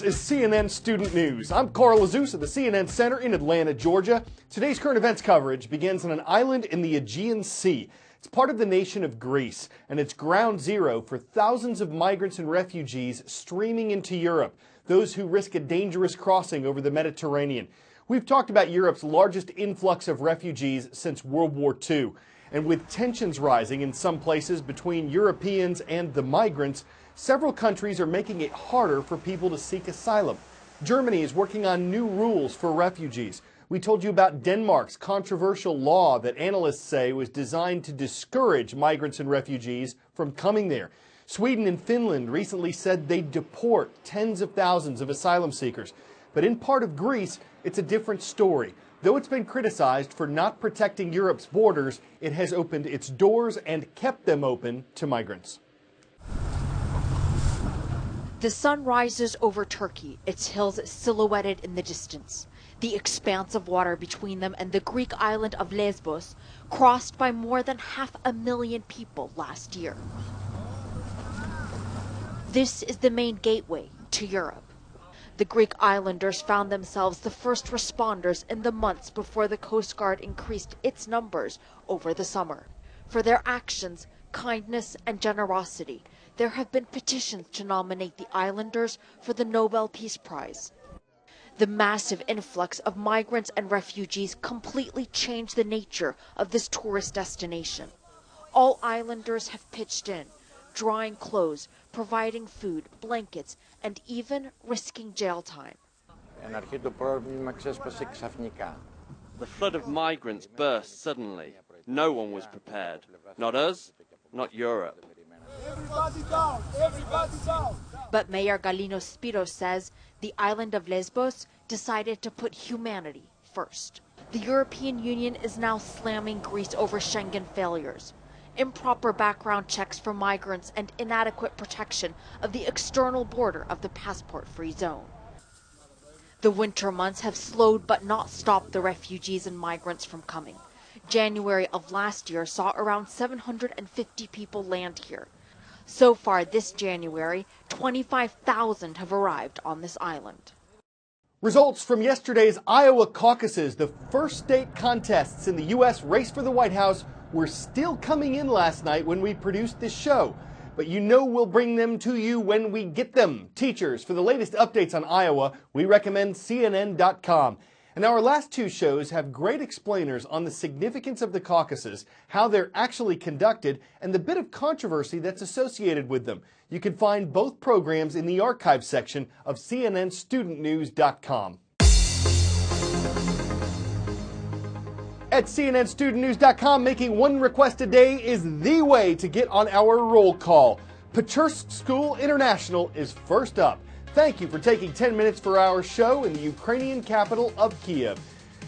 is CNN Student News. I'm Carl Azus at the CNN Center in Atlanta, Georgia. Today's current events coverage begins on an island in the Aegean Sea. It's part of the nation of Greece, and it's ground zero for thousands of migrants and refugees streaming into Europe, those who risk a dangerous crossing over the Mediterranean. We've talked about Europe's largest influx of refugees since World War II. And with tensions rising in some places between Europeans and the migrants, several countries are making it harder for people to seek asylum. Germany is working on new rules for refugees. We told you about Denmark's controversial law that analysts say was designed to discourage migrants and refugees from coming there. Sweden and Finland recently said they'd deport tens of thousands of asylum seekers. But in part of Greece, it's a different story. Though it's been criticized for not protecting Europe's borders, it has opened its doors and kept them open to migrants. The sun rises over Turkey, its hills silhouetted in the distance. The expanse of water between them and the Greek island of Lesbos, crossed by more than 500,000 people last year. This is the main gateway to Europe. The Greek islanders found themselves the first responders in the months before the Coast Guard increased its numbers over the summer. For their actions, kindness, and generosity, there have been petitions to nominate the islanders for the Nobel Peace Prize. The massive influx of migrants and refugees completely changed the nature of this tourist destination. All islanders have pitched in, drying clothes, providing food, blankets, and even risking jail time. The flood of migrants burst suddenly. No one was prepared. Not us, not Europe. Everybody down! Everybody down! But Mayor Galino Spiros says the island of Lesbos decided to put humanity first. The European Union is now slamming Greece over Schengen failures, improper background checks for migrants, and inadequate protection of the external border of the passport-free zone. The winter months have slowed but not stopped the refugees and migrants from coming. January of last year saw around 750 people land here. So far this January, 25,000 have arrived on this island. Results from yesterday's Iowa caucuses, the first state contests in the U.S. race for the White House, were still coming in last night when we produced this show. But you know we'll bring them to you when we get them. Teachers, for the latest updates on Iowa, we recommend CNN.com. And our last two shows have great explainers on the significance of the caucuses, how they're actually conducted, and the bit of controversy that's associated with them. You can find both programs in the archive section of CNNStudentNews.com. At CNNStudentNews.com, making one request a day is the way to get on our roll call. Pechursk School International is first up. Thank you for taking 10 minutes for our show in the Ukrainian capital of Kiev.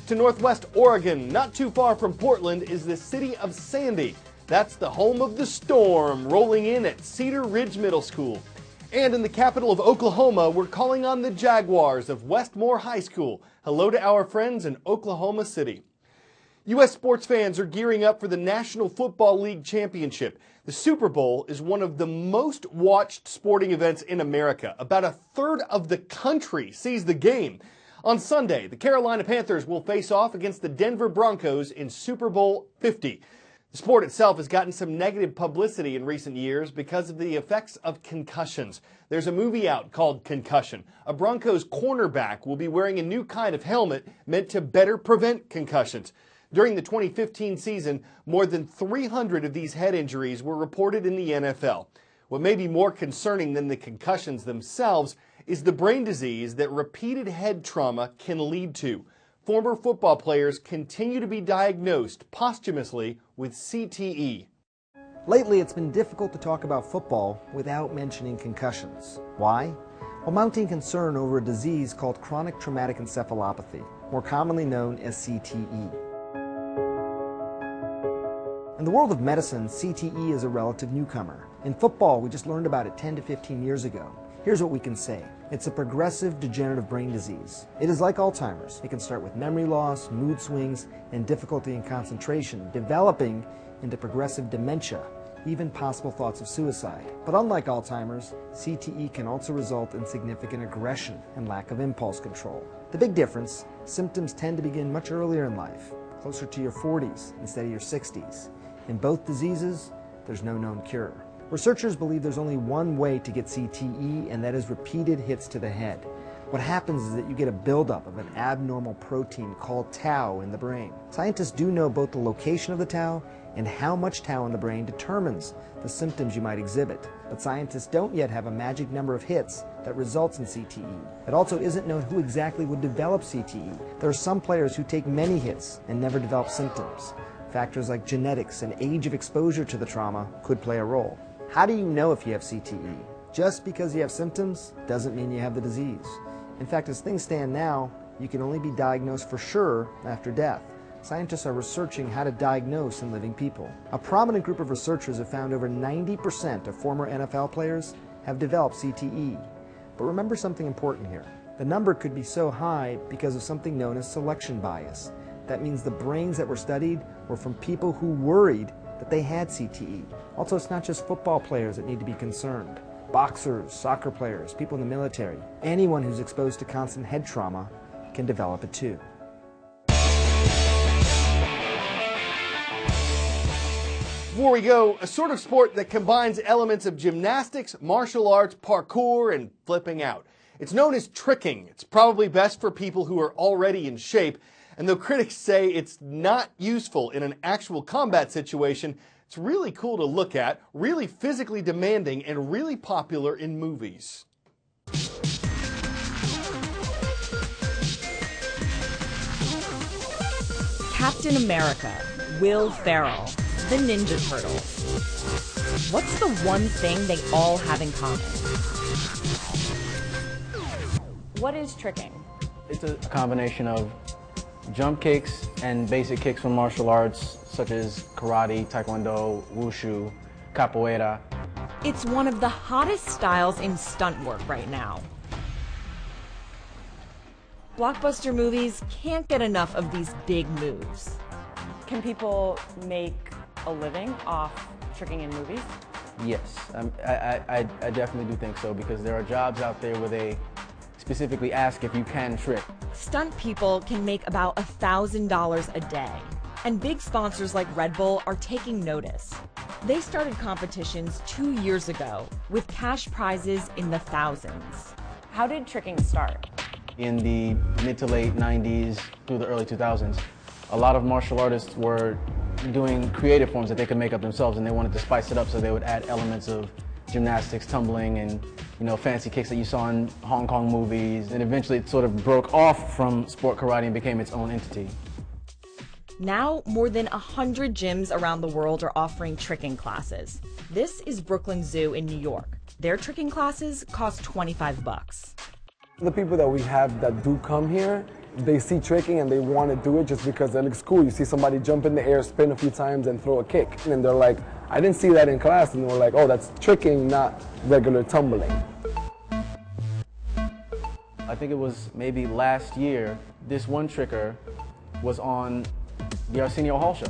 To Northwest Oregon, not too far from Portland, is the city of Sandy. That's the home of the storm, rolling in at Cedar Ridge Middle School. And in the capital of Oklahoma, we're calling on the Jaguars of Westmore High School. Hello to our friends in Oklahoma City. U.S. sports fans are gearing up for the National Football League Championship. The Super Bowl is one of the most watched sporting events in America. About a third of the country sees the game. On Sunday, the Carolina Panthers will face off against the Denver Broncos in Super Bowl 50. The sport itself has gotten some negative publicity in recent years because of the effects of concussions. There's a movie out called Concussion. A Broncos cornerback will be wearing a new kind of helmet meant to better prevent concussions. During the 2015 season, more than 300 of these head injuries were reported in the NFL. What may be more concerning than the concussions themselves is the brain disease that repeated head trauma can lead to. Former football players continue to be diagnosed posthumously with CTE. Lately, it's been difficult to talk about football without mentioning concussions. Why? Well, mounting concern over a disease called chronic traumatic encephalopathy, more commonly known as CTE. In the world of medicine, CTE is a relative newcomer. In football, we just learned about it 10 to 15 years ago. Here's what we can say. It's a progressive degenerative brain disease. It is like Alzheimer's. It can start with memory loss, mood swings, and difficulty in concentration, developing into progressive dementia, even possible thoughts of suicide. But unlike Alzheimer's, CTE can also result in significant aggression and lack of impulse control. The big difference, symptoms tend to begin much earlier in life, closer to your 40s instead of your 60s. In both diseases, there's no known cure. Researchers believe there's only one way to get CTE, and that is repeated hits to the head. What happens is that you get a buildup of an abnormal protein called tau in the brain. Scientists do know both the location of the tau and how much tau in the brain determines the symptoms you might exhibit. But scientists don't yet have a magic number of hits that results in CTE. It also isn't known who exactly would develop CTE. There are some players who take many hits and never develop symptoms. Factors like genetics and age of exposure to the trauma could play a role. How do you know if you have CTE? Just because you have symptoms doesn't mean you have the disease. In fact, as things stand now, you can only be diagnosed for sure after death. Scientists are researching how to diagnose in living people. A prominent group of researchers have found over 90% of former NFL players have developed CTE. But remember something important here. The number could be so high because of something known as selection bias. That means the brains that were studied were from people who worried that they had CTE. Also, it's not just football players that need to be concerned. Boxers, soccer players, people in the military, anyone who's exposed to constant head trauma can develop it too. Before we go, a sort of sport that combines elements of gymnastics, martial arts, parkour, and flipping out. It's known as tricking. It's probably best for people who are already in shape, and though critics say it's not useful in an actual combat situation, it's really cool to look at, really physically demanding, and really popular in movies. Captain America, Will Ferrell, the Ninja Turtles. What's the one thing they all have in common? What is tricking? It's a combination of jump kicks and basic kicks from martial arts such as karate, taekwondo, wushu, capoeira. It's one of the hottest styles in stunt work right now. Blockbuster movies can't get enough of these big moves. Can people make a living off tricking in movies? Yes, I definitely do think so, because there are jobs out there where they specifically ask if you can trick. Stunt people can make about $1,000 a day. And big sponsors like Red Bull are taking notice. They started competitions 2 years ago with cash prizes in the thousands. How did tricking start? In the mid to late 90s through the early 2000s, a lot of martial artists were doing creative forms that they could make up themselves, and they wanted to spice it up, so they would add elements of gymnastics, tumbling, and fancy kicks that you saw in Hong Kong movies. And eventually it sort of broke off from sport karate and became its own entity. Now, more than 100 gyms around the world are offering tricking classes. This is Brooklyn Zoo in New York. Their tricking classes cost $25. The people that we have that do come here, they see tricking and they want to do it just because it looks cool. You see somebody jump in the air, spin a few times, and throw a kick. And they're like, I didn't see that in class. And we're like, oh, that's tricking, not regular tumbling. I think it was maybe last year, this one tricker was on the Arsenio Hall show.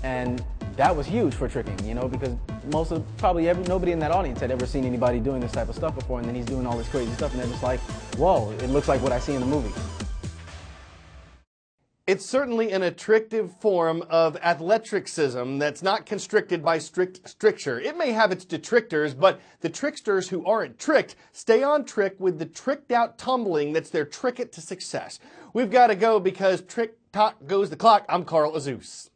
And that was huge for tricking, because nobody in that audience had ever seen anybody doing this type of stuff before, and then he's doing all this crazy stuff, and they're just like, whoa, it looks like what I see in the movie. It's certainly an attractive form of athleticism that's not constricted by stricture. It may have its detractors, but the tricksters who aren't tricked stay on trick with the tricked out tumbling that's their ticket to success. We've got to go because trick-tock goes the clock. I'm Carl Azus.